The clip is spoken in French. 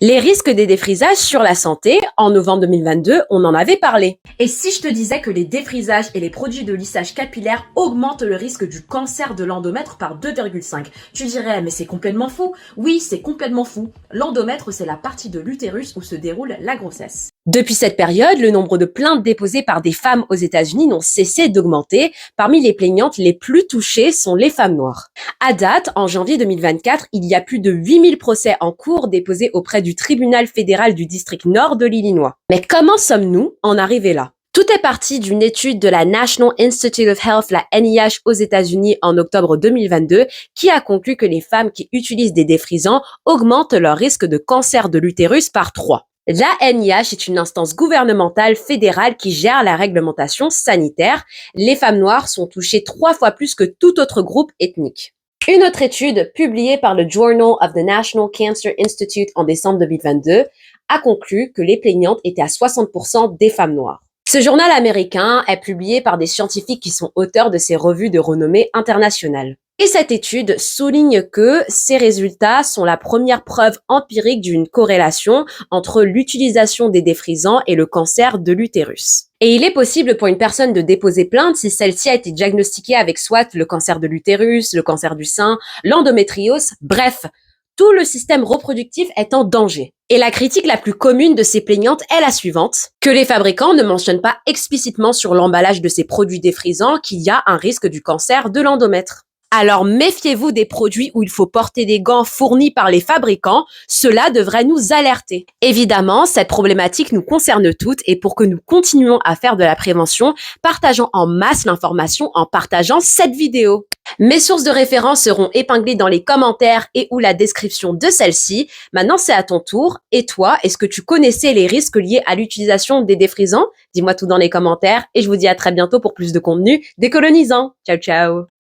Les risques des défrisages sur la santé, en novembre 2022, on en avait parlé. Et si je te disais que les défrisages et les produits de lissage capillaire augmentent le risque du cancer de l'endomètre par 2,5? Tu dirais, mais c'est complètement fou. Oui, c'est complètement fou. L'endomètre, c'est la partie de l'utérus où se déroule la grossesse. Depuis cette période, le nombre de plaintes déposées par des femmes aux États-Unis n'ont cessé d'augmenter. Parmi les plaignantes les plus touchées sont les femmes noires. À date, en janvier 2024, il y a plus de 8000 procès en cours déposés auprès du tribunal fédéral du district nord de l'Illinois. Mais comment sommes-nous en arrivés là? Tout est parti d'une étude de la National Institute of Health, la NIH aux États-Unis en octobre 2022, qui a conclu que les femmes qui utilisent des défrisants augmentent leur risque de cancer de l'utérus par 3. La NIH est une instance gouvernementale fédérale qui gère la réglementation sanitaire. Les femmes noires sont touchées 3 fois plus que tout autre groupe ethnique. Une autre étude publiée par le Journal of the National Cancer Institute en décembre 2022 a conclu que les plaignantes étaient à 60% des femmes noires. Ce journal américain est publié par des scientifiques qui sont auteurs de ces revues de renommée internationale. Et cette étude souligne que ces résultats sont la première preuve empirique d'une corrélation entre l'utilisation des défrisants et le cancer de l'utérus. Et il est possible pour une personne de déposer plainte si celle-ci a été diagnostiquée avec soit le cancer de l'utérus, le cancer du sein, l'endométriose, bref, tout le système reproductif est en danger. Et la critique la plus commune de ces plaignantes est la suivante, que les fabricants ne mentionnent pas explicitement sur l'emballage de ces produits défrisants qu'il y a un risque du cancer de l'endomètre. Alors méfiez-vous des produits où il faut porter des gants fournis par les fabricants, cela devrait nous alerter. Évidemment, cette problématique nous concerne toutes et pour que nous continuions à faire de la prévention, partageons en masse l'information en partageant cette vidéo. Mes sources de référence seront épinglées dans les commentaires et ou la description de celle-ci. Maintenant, c'est à ton tour. Et toi, est-ce que tu connaissais les risques liés à l'utilisation des défrisants? Dis-moi tout dans les commentaires et je vous dis à très bientôt pour plus de contenu décolonisant. Ciao, ciao!